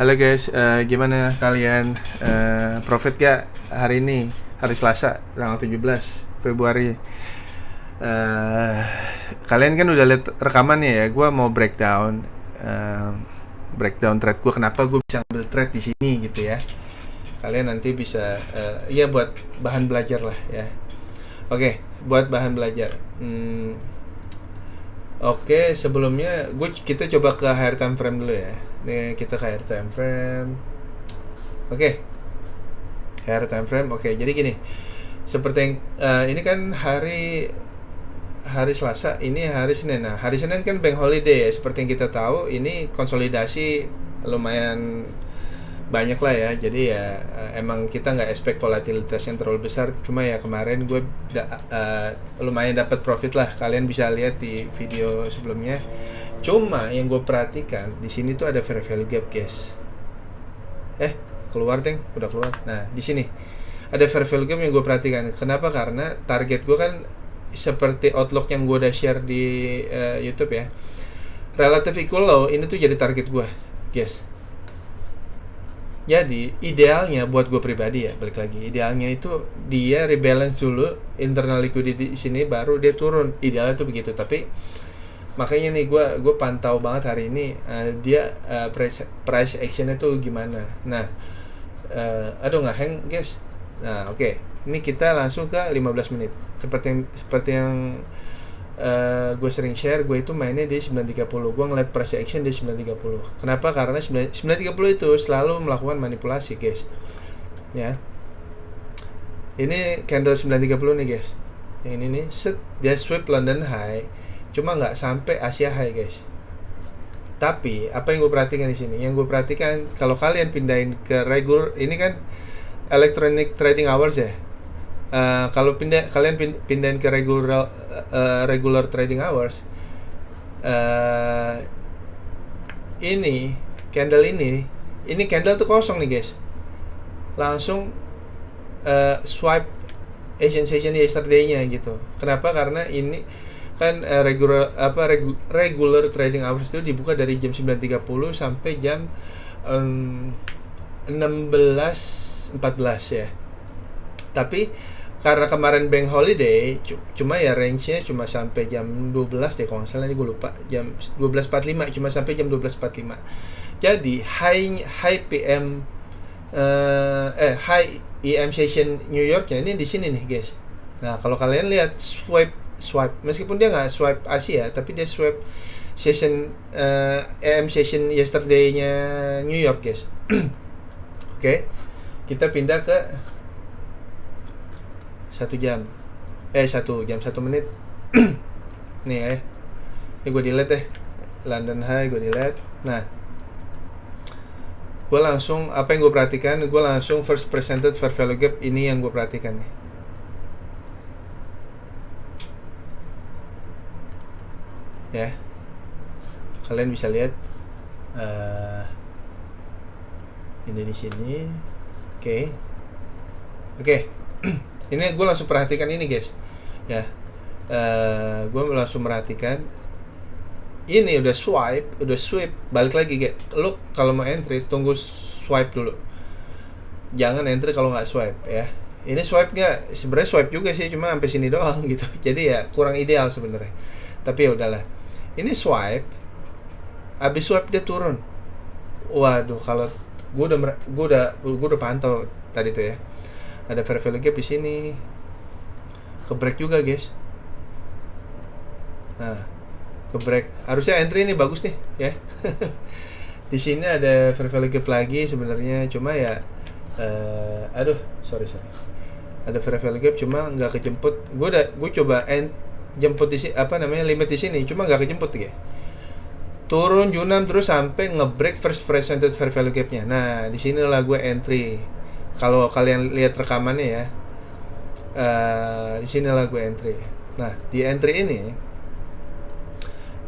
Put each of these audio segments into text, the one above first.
Halo guys, gimana kalian? Profit gak hari ini? Hari Selasa, tanggal 17 Februari. Eh, Kalian kan udah lihat rekamannya ya. Gua mau breakdown trade gue. Kenapa gue bisa ambil trade di sini gitu ya? Kalian nanti bisa, ya buat bahan belajar lah ya. Oke, buat bahan belajar. Oke, sebelumnya kita coba ke higher time frame dulu ya. Nih kita ke higher time frame. Oke, higher time frame. Oke, jadi gini. Seperti yang ini kan hari Selasa, ini hari Senin. Nah, hari Senin kan bank holiday ya. Seperti yang kita tahu, ini konsolidasi lumayan banyak lah ya. Jadi ya emang kita nggak expect volatilitas yang terlalu besar. Cuma ya kemarin gue lumayan dapat profit lah. Kalian bisa lihat di video sebelumnya. Cuma yang gue perhatikan di sini tuh ada fair value gap, guys. Keluar deng, udah keluar. Nah, di sini ada fair value gap yang gue perhatikan. Kenapa? Karena target gue kan seperti outlook yang gue udah share di YouTube ya. Relative equal low ini tuh jadi target gue, guys. Jadi idealnya buat gue pribadi ya, balik lagi, idealnya itu dia rebalance dulu internal liquidity di sini baru dia turun. Idealnya tuh begitu. Tapi makanya nih gue pantau banget hari ini dia price actionnya tuh gimana. Nah, aduh nggak hang guys. Nah oke. Ini kita langsung ke 15 menit. Seperti yang gue sering share, gue itu mainnya di 9.30. Gue ngeliat price action di 9.30. Kenapa? Karena 9.30 itu selalu melakukan manipulasi, guys. Ya. Ini candle 9.30 nih, guys. Yang ini nih, dia sweep London high, cuma nggak sampai Asia high, guys. Tapi apa yang gue perhatikan di sini? Yang gue perhatikan kalau kalian pindahin ke regular, ini kan electronic trading hours ya. Kalau kalian pindahin ke regular trading hours, ini candle tuh kosong nih, guys. Langsung swipe Asian session yesterday-nya gitu. Kenapa? Karena ini kan regular trading hours itu dibuka dari jam 9.30 sampai jam 16.14 ya. Tapi karena kemarin bank holiday, cuma ya range-nya cuma sampai jam 12 deh kalau nggak salah, ini gue lupa, jam 12.45, cuma sampai jam 12.45. Jadi high PM high EM session New York-nya ini di sini nih, guys. Nah, kalau kalian lihat swipe meskipun dia nggak swipe Asia, tapi dia swipe session EM session yesterday-nya New York, guys. Oke. Kita pindah ke 1 jam 1 menit. Nih ya, ini gue delete London high, gue delete. Nah, gue langsung, apa yang gue perhatikan, gue langsung first presented fair value gap, ini yang gue perhatikan nih ya. Kalian bisa lihat ini di sini. Oke. Ini gue langsung perhatikan ini, guys ya. Gue langsung merhatikan ini udah swipe, balik lagi, guys. Lo kalau mau entry tunggu swipe dulu, jangan entry kalau nggak swipe ya. Ini swipe nya sebenarnya swipe juga sih, cuma sampai sini doang gitu. Jadi ya kurang ideal sebenarnya, tapi ya udahlah. Ini swipe, abis swipe dia turun. Waduh, kalau gue udah pantau tadi tuh ya, ada fair value gap di sini, ke break juga, guys. Nah, ke break, harusnya entry ini bagus nih ya. Di sini ada fair value gap lagi sebenarnya, cuma ya sorry, ada fair value gap cuma nggak kejemput. Gue coba jemput di sini, limit di sini, cuma nggak kejemput ya. Turun junam terus sampai ngebreak first presented fair value gap-nya. Nah, di sinilah gue entry. Kalau kalian lihat rekamannya ya, di sinilah gue entry. Nah, di entry ini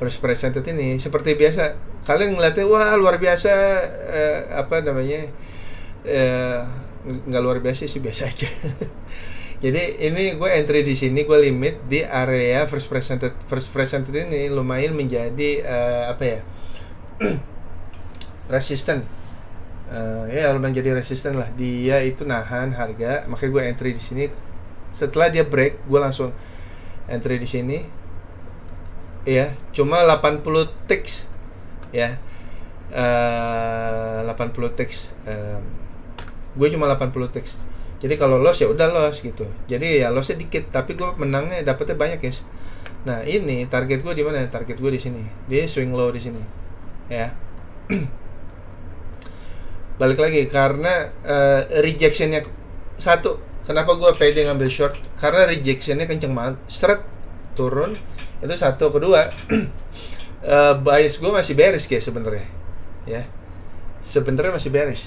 first presented ini seperti biasa. Kalian ngeliatnya wah luar biasa, nggak luar biasa sih, biasa aja. Jadi ini gue entry di sini, gue limit di area first presented ini lumayan menjadi resisten Ya lumayan jadi resisten lah. Dia itu nahan harga, makanya gue entry di sini. Setelah dia break, gue langsung entry di sini. Ya, cuma 80 ticks ya. 80 ticks. Gue cuma 80 ticks. Jadi kalau loss ya udah loss gitu. Jadi ya lossnya dikit, tapi gue menangnya dapetnya banyak, guys. Nah, ini target gue di mana? Target gue di sini. Dia swing low di sini. Ya. Balik lagi karena rejectionnya satu. Kenapa gue pede ngambil short? Karena rejectionnya kenceng banget. Seret turun itu satu. Kedua, bias gue masih bearish guys sebenarnya. Ya, sebenarnya masih bearish.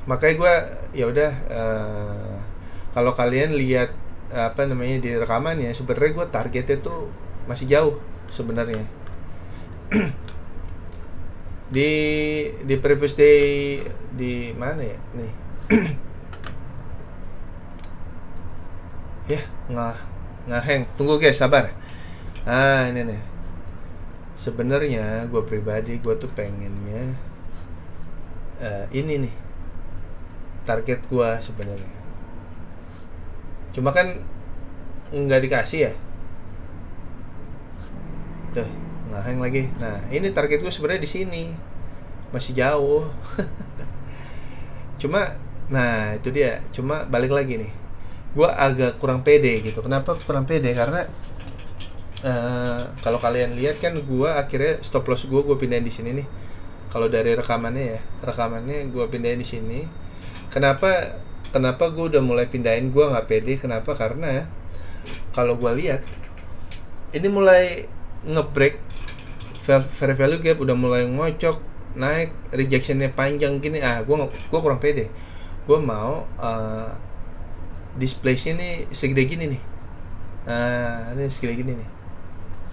Makanya gue ya udah. Kalau kalian lihat apa namanya di rekamannya, sebenarnya gue targetnya tuh masih jauh sebenarnya. di previous day di mana ya nih. Ya nggak hang, tunggu guys, sabar. Ini nih, sebenarnya gue pribadi gue tuh pengennya ini nih target gue sebenarnya, cuma kan nggak dikasih ya. Udah ngehang lagi. Nah, ini target gue sebenarnya di sini. Masih jauh. Cuma nah, itu dia. Cuma balik lagi nih. Gue agak kurang pede gitu. Kenapa kurang pede? Karena kalau kalian lihat kan gue akhirnya stop loss gue pindahin di sini nih. Kalau dari rekamannya gue pindahin di sini. Kenapa gue udah mulai pindahin? Gue nggak pede. Kenapa? Karena kalau gue lihat ini mulai ngebreak fair value gap, udah mulai ngocok naik, rejectionnya panjang gini. Gue kurang pede. Gue mau display ini segede gini nih. Ini segede gini nih.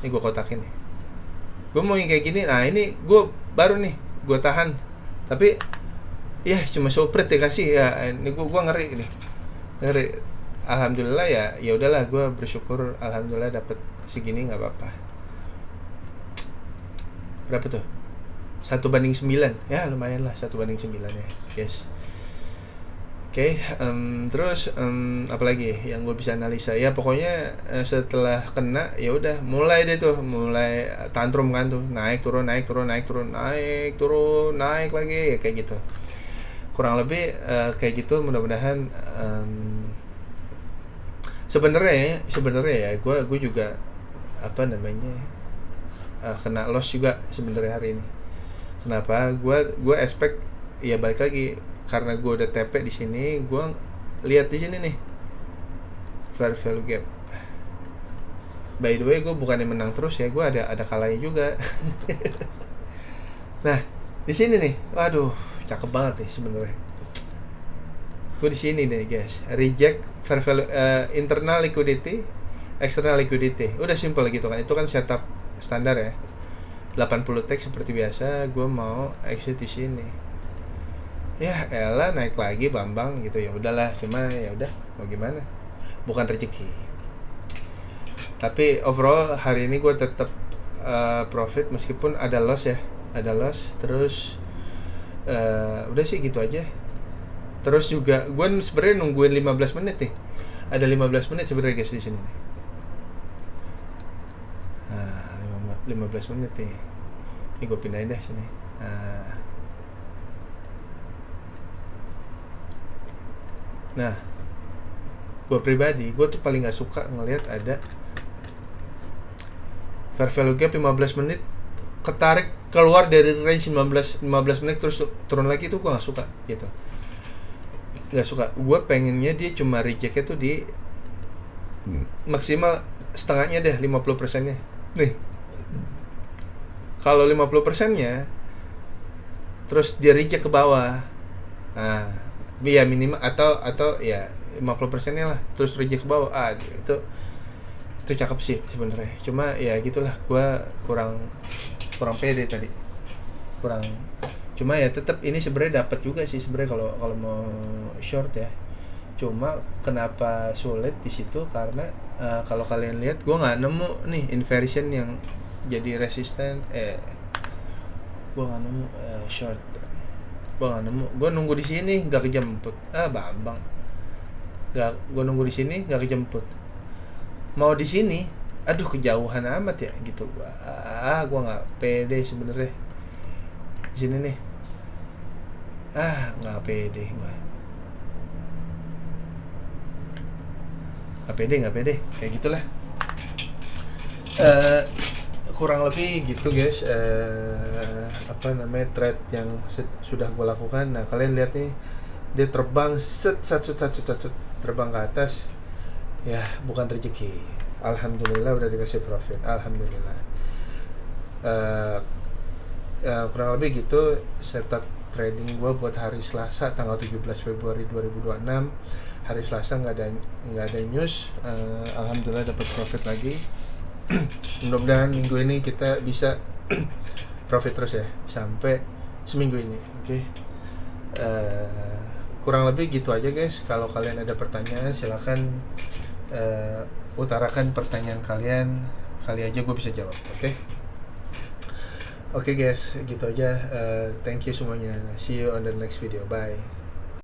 Ini gue kotakin nih. Gue mau yang kayak gini. Nah, ini gue baru nih gue tahan. Tapi ya cuma sopret dikasih ya. Ini gue ngeri nih. Ngeri. Alhamdulillah ya udahlah, gue bersyukur alhamdulillah dapet segini, nggak apa-apa. Berapa tuh? 1/9 ya, lumayan lah 1/9 ya, yes. Oke, terus apa lagi yang gue bisa analisa ya, pokoknya setelah kena ya udah mulai tantrum kan tuh, naik turun naik lagi ya, kayak gitu kurang lebih kayak gitu. Mudah-mudahan sebenarnya ya gue juga apa namanya kena loss juga sebenarnya hari ini. Kenapa? Gue expect ya, balik lagi karena gue udah TP di sini, gue lihat di sini nih fair value gap. By the way, gue bukannya menang terus ya, gue ada kalahnya juga. Nah, di sini nih, waduh, cakep banget nih sebenarnya. Gue di sini nih guys, reject fair value, internal liquidity, external liquidity. Udah simple gitu kan, itu kan setup standar ya. 80 tag seperti biasa, gue mau exit di sini. Ya elah, naik lagi Bambang gitu, ya udahlah, cuma ya udah mau gimana, bukan rezeki. Tapi overall hari ini gue tetap profit meskipun ada loss ya, terus udah sih gitu aja. Terus juga gue sebenarnya nungguin 15 menit nih, ada 15 menit sebenarnya guys di sini. 15 menit nih. Ini gue pindahin deh sini. Nah, gue pribadi, gue tuh paling gak suka ngelihat ada fair value gap 15 menit ketarik keluar dari range 15 menit terus turun lagi, itu gue gak suka gitu. Gak suka. Gue pengennya dia cuma rejectnya tuh di maksimal setengahnya deh, 50% nya nih. Kalau 50% nya terus dia reject ke bawah, ya minimal atau ya 50% nya lah terus reject ke bawah, itu cakep sih sebenarnya. Cuma ya gitulah, gue kurang pede tadi, cuma ya tetap ini sebenarnya dapat juga sih sebenarnya kalau mau short ya. Cuma kenapa sulit di situ karena kalau kalian lihat gue nggak nemu nih inversion yang jadi resisten, Gue nggak nemu short. Gue nggak nemu. Gue nunggu di sini nggak kejemput. Bambang. Nggak. Gue nunggu di sini nggak kejemput. Mau di sini, aduh kejauhan amat ya gitu. Gue nggak pede sebenarnya. Di sini nih. Nggak pede gue. Nggak pede. Kayak gitulah. Kurang lebih gitu guys, trade yang sudah gue lakukan. Nah kalian lihat nih, dia terbang set terbang ke atas ya, bukan rezeki. Alhamdulillah udah dikasih profit, alhamdulillah. Kurang lebih gitu setup trading gue buat hari Selasa tanggal 17 Februari 2026. Hari Selasa nggak ada news. Alhamdulillah dapat profit lagi. Mudah-mudahan minggu ini kita bisa profit terus ya sampai seminggu ini. Oke. Kurang lebih gitu aja guys. Kalau kalian ada pertanyaan silakan utarakan pertanyaan kalian, kali aja gue bisa jawab. Oke guys, gitu aja. Thank you semuanya. See you on the next video. Bye.